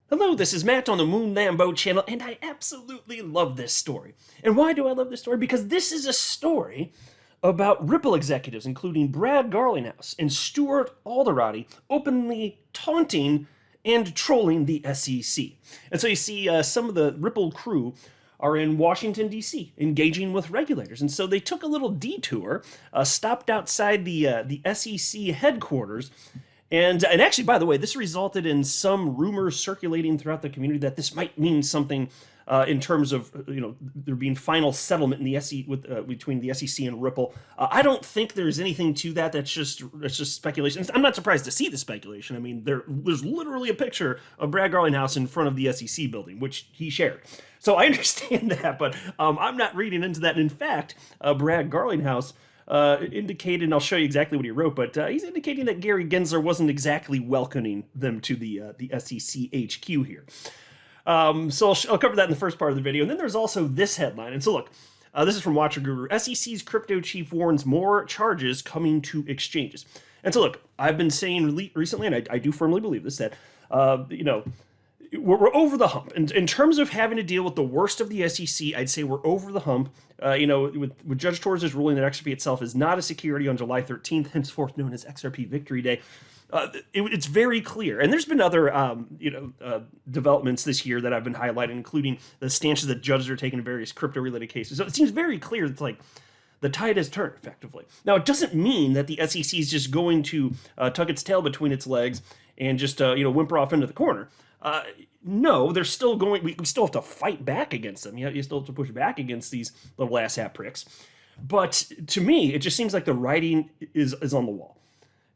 Hello, this is Matt on the Moon Lambo channel, and I absolutely love this story. And why do I love this story? Because this is a story about Ripple executives, including Brad Garlinghouse and Stuart Alderati, openly taunting and trolling the SEC. And so you see some of the Ripple crew are in Washington, D.C., engaging with regulators. And so they took a little detour, stopped outside the SEC headquarters. And actually, by the way, this resulted in some rumors circulating throughout the community that this might mean something in terms of there being final settlement in the between the SEC and Ripple. I don't think there's anything to that. That's just speculation. I'm not surprised to see the speculation. I mean, there's literally a picture of Brad Garlinghouse in front of the SEC building, which he shared. So I understand that, but I'm not reading into that. And in fact, Brad Garlinghouse indicated, and I'll show you exactly what he wrote, but he's indicating that Gary Gensler wasn't exactly welcoming them to the SEC HQ here. So I'll cover that in the first part of the video. And then there's also this headline. And so look, this is from Watcher Guru. SEC's crypto chief warns more charges coming to exchanges. And so look, I've been saying recently, and I do firmly believe this, that, we're over the hump. In terms of having to deal with the worst of the SEC, I'd say we're over the hump. With Judge Torres' ruling that XRP itself is not a security on July 13th, henceforth known as XRP Victory Day, it's very clear. And there's been other, developments this year that I've been highlighting, including the stances that judges are taking in various crypto-related cases. So it seems very clear it's like the tide has turned, effectively. Now, it doesn't mean that the SEC is just going to tuck its tail between its legs and just, whimper off into the corner. No, they're still going. We still have to fight back against them. You still have to push back against these little asshat pricks. But to me, it just seems like the writing is on the wall.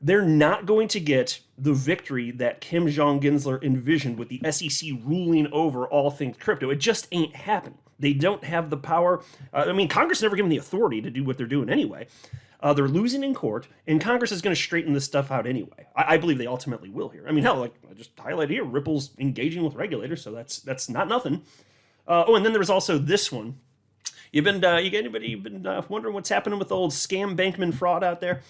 They're not going to get the victory that Kim Jong-Gensler envisioned with the SEC ruling over all things crypto. It just ain't happening. They don't have the power. Congress never gave them the authority to do what they're doing anyway. They're losing in court, and Congress is going to straighten this stuff out anyway. I believe they ultimately will here. I mean, hell, like I just highlighted here, Ripple's engaging with regulators, so that's not nothing. And then there was also this one. You've been wondering what's happening with the old scam Bankman fraud out there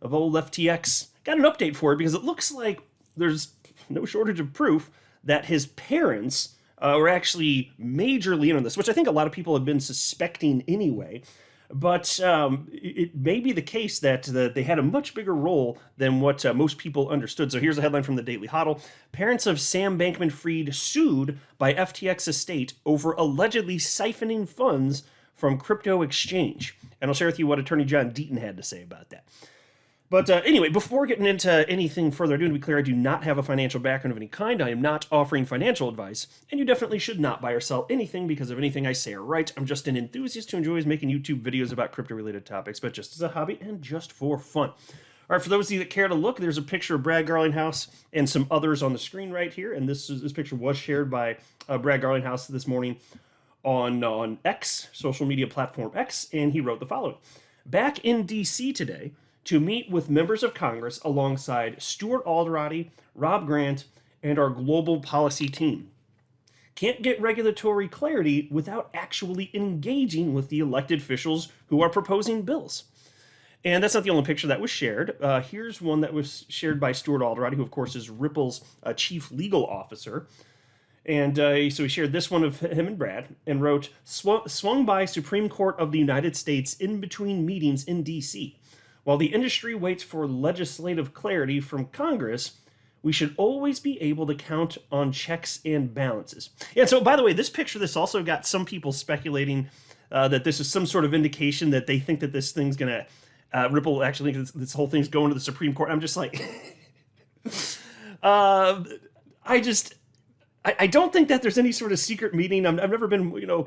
of old FTX? Got an update for it because it looks like there's no shortage of proof that his parents were actually majorly in on this, which I think a lot of people have been suspecting anyway. But it may be the case that they had a much bigger role than what most people understood. So here's a headline from the Daily Huddle. Parents of Sam Bankman-Fried sued by FTX estate over allegedly siphoning funds from crypto exchange. And I'll share with you what Attorney John Deaton had to say about that. But anyway, before getting into anything further ado, to be clear, I do not have a financial background of any kind. I am not offering financial advice, and you definitely should not buy or sell anything because of anything I say or write. I'm just an enthusiast who enjoys making YouTube videos about crypto-related topics, but just as a hobby and just for fun. All right, for those of you that care to look, there's a picture of Brad Garlinghouse and some others on the screen right here, and this picture was shared by Brad Garlinghouse this morning on X, social media platform X, and he wrote the following. Back in D.C. today, to meet with members of Congress alongside Stuart Alderati, Rob Grant, and our global policy team. Can't get regulatory clarity without actually engaging with the elected officials who are proposing bills. And that's not the only picture that was shared. Here's one that was shared by Stuart Alderati, who of course is Ripple's chief legal officer. And so he shared this one of him and Brad and wrote, swung by Supreme Court of the United States in between meetings in D.C. While the industry waits for legislative clarity from Congress, we should always be able to count on checks and balances. And so, by the way, this also got some people speculating that this is some sort of indication that they think that this thing's going to, Ripple actually thinks this whole thing's going to the Supreme Court. I'm just like, I don't think that there's any sort of secret meeting. I've never been,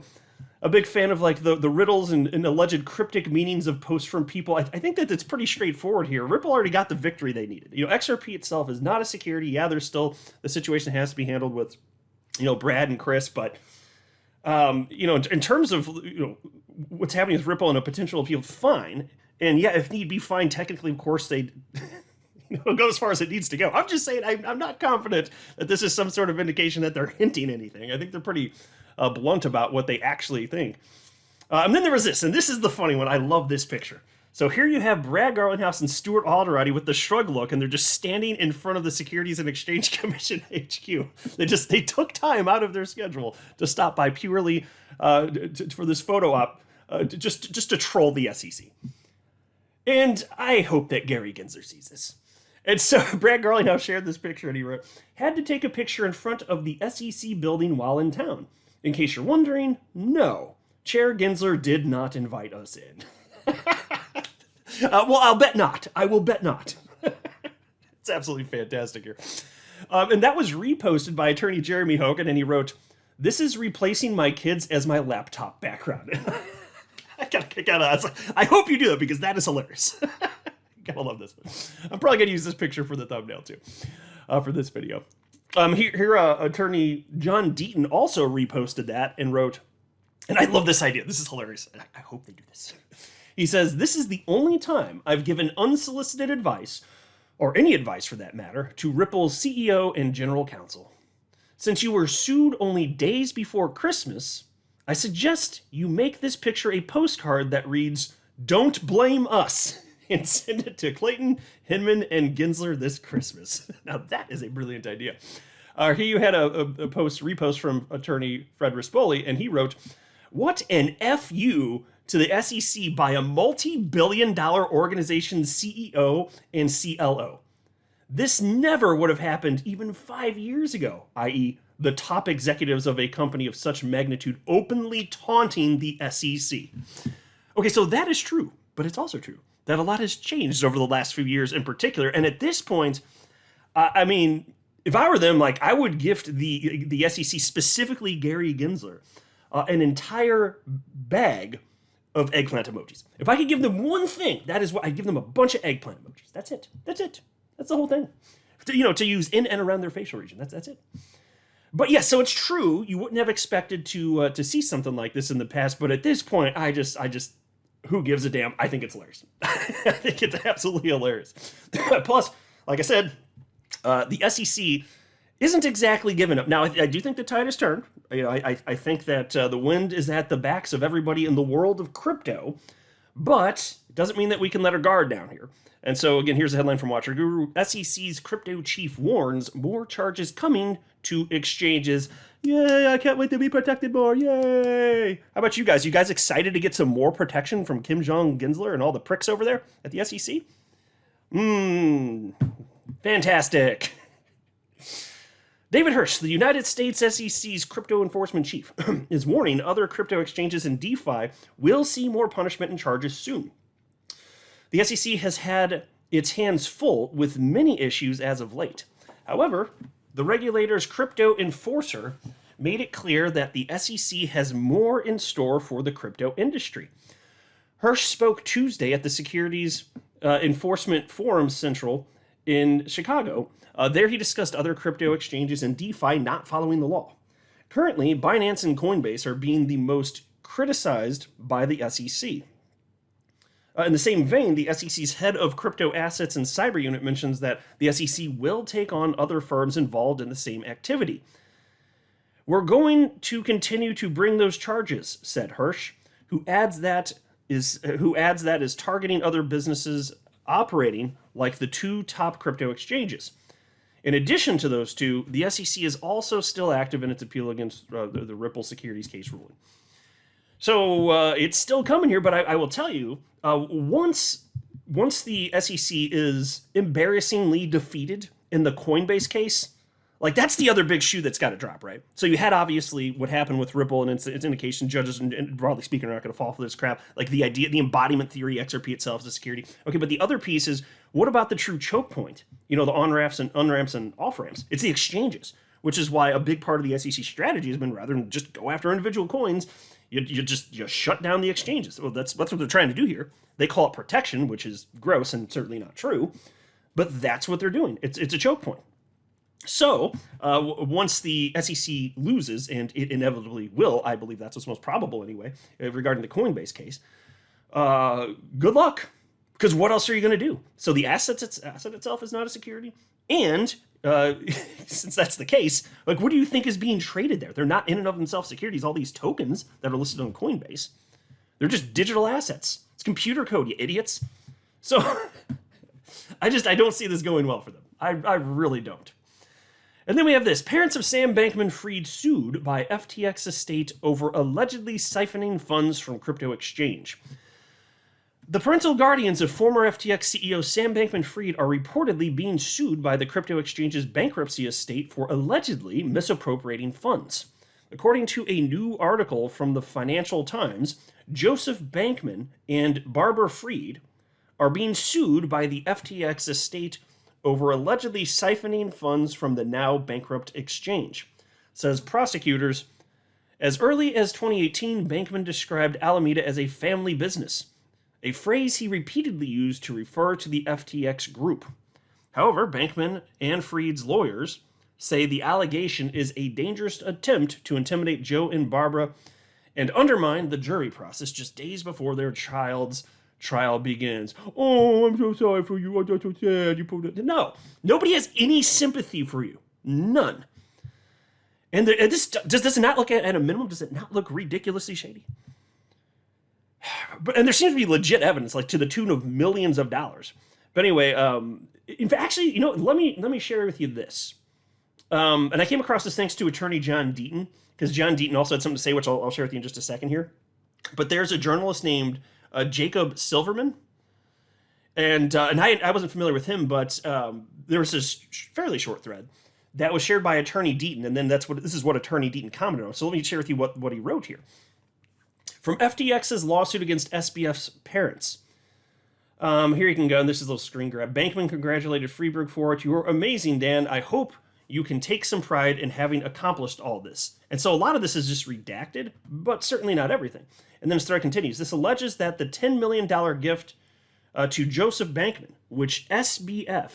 a big fan of like the riddles and alleged cryptic meanings of posts from people. I think that it's pretty straightforward here. Ripple already got the victory they needed. XRP itself is not a security. Yeah, there's still the situation that has to be handled with, Brad and Chris. But, in terms of, what's happening with Ripple and a potential appeal, fine. And yeah, if need be, fine. Technically, of course, they go as far as it needs to go. I'm just saying I'm not confident that this is some sort of indication that they're hinting anything. I think they're pretty blunt about what they actually think. And then there was this, and this is the funny one. I love this picture. So here you have Brad Garlinghouse and Stuart Alderati with the shrug look, and they're just standing in front of the Securities and Exchange Commission HQ. They took time out of their schedule to stop by purely for this photo op, just to troll the SEC. And I hope that Gary Gensler sees this. And so Brad Garlinghouse shared this picture, and he wrote, "Had to take a picture in front of the SEC building while in town. In case you're wondering, no, Chair Gensler did not invite us in." Well, I'll bet not. I will bet not. It's absolutely fantastic here. And that was reposted by attorney Jeremy Hogan, and he wrote, "This is replacing my kids as my laptop background." I hope you do that, because that is hilarious. Gotta love this one. I'm probably gonna use this picture for the thumbnail too, for this video. Here, attorney John Deaton also reposted that and wrote, and I love this idea. This is hilarious. I hope they do this. He says, "This is the only time I've given unsolicited advice, or any advice for that matter, to Ripple's CEO and general counsel. Since you were sued only days before Christmas, I suggest you make this picture a postcard that reads, 'Don't blame us,' and send it to Clayton, Hinman, and Gensler this Christmas." Now that is a brilliant idea. Here you had a repost from attorney Fred Rispoli, and he wrote, "What an FU to the SEC by a multi-billion-dollar organization's CEO and CLO. This never would have happened even 5 years ago, i.e., the top executives of a company of such magnitude openly taunting the SEC." Okay, so that is true, but it's also true that a lot has changed over the last few years in particular. And at this point, I mean, if I were them, like, I would gift the SEC, specifically Gary Gensler, an entire bag of eggplant emojis. If I could give them one thing, that is what I'd give them: a bunch of eggplant emojis. That's it. That's it. That's the whole thing. To use in and around their facial region. That's it. But yeah, so it's true. You wouldn't have expected to see something like this in the past. But at this point, I just, who gives a damn? I think it's hilarious. I think it's absolutely hilarious. Plus, like I said, the SEC isn't exactly giving up. Now, I do think the tide has turned. I think that the wind is at the backs of everybody in the world of crypto, but it doesn't mean that we can let our guard down here. And so, again, here's a headline from Watcher Guru. SEC's crypto chief warns more charges coming to exchanges. Yay, I can't wait to be protected more. Yay. How about you guys? You guys excited to get some more protection from Kim Jong Gensler and all the pricks over there at the SEC? Fantastic. David Hirsch, the United States SEC's crypto enforcement chief, is warning other crypto exchanges and DeFi will see more punishment and charges soon. The SEC has had its hands full with many issues as of late. However, the regulator's crypto enforcer made it clear that the SEC has more in store for the crypto industry. Hirsch spoke Tuesday at the Securities Enforcement Forum Central in Chicago. There he discussed other crypto exchanges and DeFi not following the law. Currently, Binance and Coinbase are being the most criticized by the SEC. In the same vein, the SEC's head of crypto assets and cyber unit mentions that the SEC will take on other firms involved in the same activity. "We're going to continue to bring those charges," said Hirsch, who adds that is targeting other businesses operating like the two top crypto exchanges. In addition to those two, the SEC is also still active in its appeal against the Ripple securities case ruling. So it's still coming here, but I will tell you, once the SEC is embarrassingly defeated in the Coinbase case, like, that's the other big shoe that's got to drop, right? So you had, obviously, what happened with Ripple and its indication. Judges, and broadly speaking, are not going to fall for this crap. Like, the idea, the embodiment theory, XRP itself is a security. Okay, but the other piece is, what about the true choke point? The on-ramps and unramps and off-ramps. It's the exchanges, which is why a big part of the SEC strategy has been, rather than just go after individual coins, you shut down the exchanges. Well, that's what they're trying to do here. They call it protection, which is gross and certainly not true, but that's what they're doing. It's a choke point. So, once the SEC loses, and it inevitably will, I believe that's what's most probable anyway, regarding the Coinbase case, good luck. Because what else are you going to do? So the asset itself is not a security. And since that's the case, like, what do you think is being traded there? They're not in and of themselves securities. All these tokens that are listed on Coinbase, they're just digital assets. It's computer code, you idiots. So I don't see this going well for them. I really don't. And then we have this. Parents of Sam Bankman-Fried sued by FTX estate over allegedly siphoning funds from crypto exchange. The parental guardians of former FTX CEO Sam Bankman-Fried are reportedly being sued by the crypto exchange's bankruptcy estate for allegedly misappropriating funds. According to a new article from the Financial Times, Joseph Bankman and Barbara Fried are being sued by the FTX estate over allegedly siphoning funds from the now bankrupt exchange. Says prosecutors, as early as 2018, Bankman described Alameda as a family business, a phrase he repeatedly used to refer to the FTX group. However, Bankman and Fried's lawyers say the allegation is a dangerous attempt to intimidate Joe and Barbara and undermine the jury process just days before their child's trial begins. Oh, I'm so sorry for you. I'm so sad. You put it. No, nobody has any sympathy for you. None. And this does it not look at a minimum? Does it not look ridiculously shady? And there seems to be legit evidence, like to the tune of millions of dollars. But anyway, in fact, actually, let me share with you this. And I came across this thanks to attorney John Deaton, because John Deaton also had something to say, which I'll share with you in just a second here. But there's a journalist named Jacob Silverman, and I wasn't familiar with him, but there was this fairly short thread that was shared by attorney Deaton, and then this is what attorney Deaton commented on. So let me share with you what he wrote here. From FTX's lawsuit against SBF's parents. Here you can go, and this is a little screen grab. Bankman congratulated Friedberg for it. You are amazing, Dan. I hope you can take some pride in having accomplished all this. And so a lot of this is just redacted, but certainly not everything. And then his thread continues. This alleges that the $10 million gift to Joseph Bankman, which SBF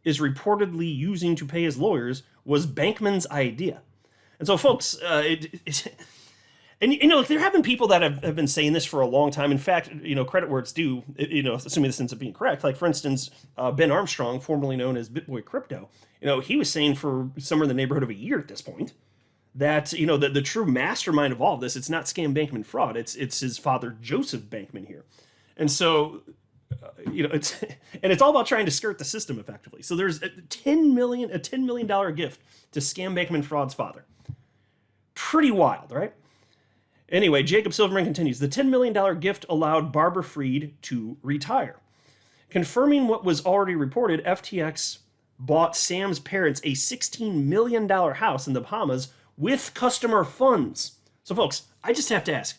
is reportedly using to pay his lawyers, was Bankman's idea. And so, folks, there have been people that have been saying this for a long time. In fact, credit where it's due, assuming this ends up being correct. Like, for instance, Ben Armstrong, formerly known as BitBoy Crypto, he was saying for somewhere in the neighborhood of a year at this point that, the true mastermind of all of this, it's not scam Bankman fraud. It's his father, Joseph Bankman here. And so, it's all about trying to skirt the system effectively. So there's a $10 million gift to scam Bankman fraud's father. Pretty wild, right? Anyway, Jacob Silverman continues. The $10 million gift allowed Barbara Fried to retire. Confirming what was already reported, FTX bought Sam's parents a $16 million house in the Bahamas with customer funds. So, folks, I just have to ask,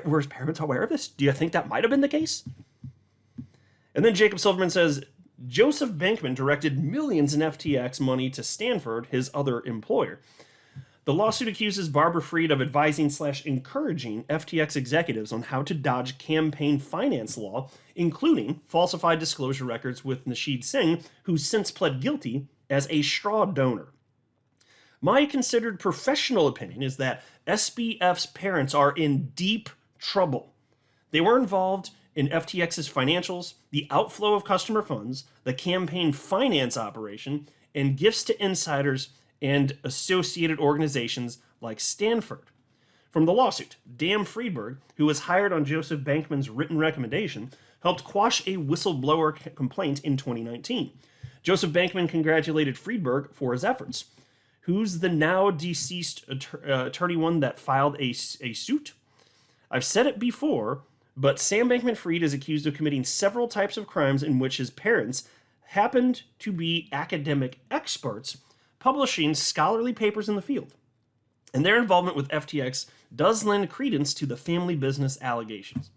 were his parents aware of this? Do you think that might have been the case? And then Jacob Silverman says, Joseph Bankman directed millions in FTX money to Stanford, his other employer. The lawsuit accuses Barbara Fried of advising/encouraging FTX executives on how to dodge campaign finance law, including falsified disclosure records with Nasheed Singh, who's since pled guilty as a straw donor. My considered professional opinion is that SBF's parents are in deep trouble. They were involved in FTX's financials, the outflow of customer funds, the campaign finance operation, and gifts to insiders and associated organizations like Stanford. From the lawsuit, Dan Friedberg, who was hired on Joseph Bankman's written recommendation, helped quash a whistleblower complaint in 2019. Joseph Bankman congratulated Friedberg for his efforts. Who's the now deceased attorney one that filed a suit? I've said it before, but Sam Bankman-Fried is accused of committing several types of crimes in which his parents happened to be academic experts publishing scholarly papers in the field. And their involvement with FTX does lend credence to the family business allegations.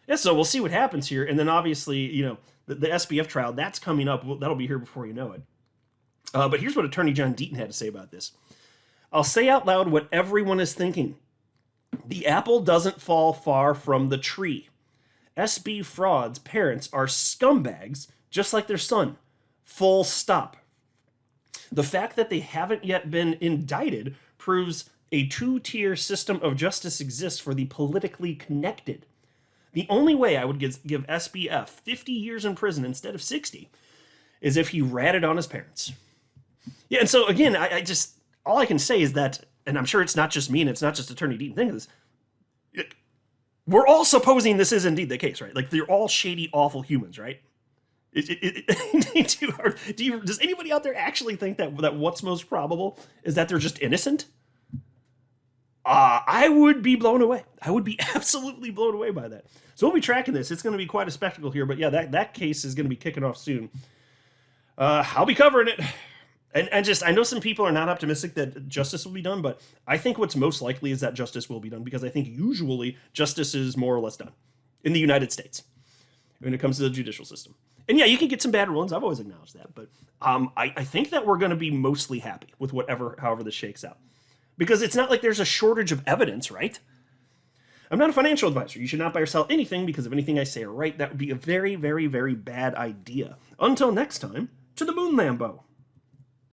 Yeah, so we'll see what happens here. And then obviously, the SBF trial, that's coming up. That'll be here before you know it. But here's what attorney John Deaton had to say about this. I'll say out loud what everyone is thinking. The apple doesn't fall far from the tree. SB Fraud's parents are scumbags, just like their son. Full stop. The fact that they haven't yet been indicted proves a two-tier system of justice exists for the politically connected. The only way I would give SBF 50 years in prison instead of 60 is if he ratted on his parents. Yeah, and so again, I just, all I can say is that, and I'm sure it's not just me and it's not just attorney Deaton thinking this, We're all supposing this is indeed the case, right? Like they're all shady, awful humans, right? Does anybody out there actually think that what's most probable is that they're just innocent? I would be blown away. I would be absolutely blown away by that. So we'll be tracking this. It's going to be quite a spectacle here. But yeah, that case is going to be kicking off soon. I'll be covering it. And just, I know some people are not optimistic that justice will be done, but I think what's most likely is that justice will be done, because I think usually justice is more or less done in the United States when it comes to the judicial system. And yeah, you can get some bad rulings. I've always acknowledged that. But I think that we're going to be mostly happy with however this shakes out. Because it's not like there's a shortage of evidence, right? I'm not a financial advisor. You should not buy or sell anything because if anything I say are right, that would be a very, very, very bad idea. Until next time, to the moon, Lambo.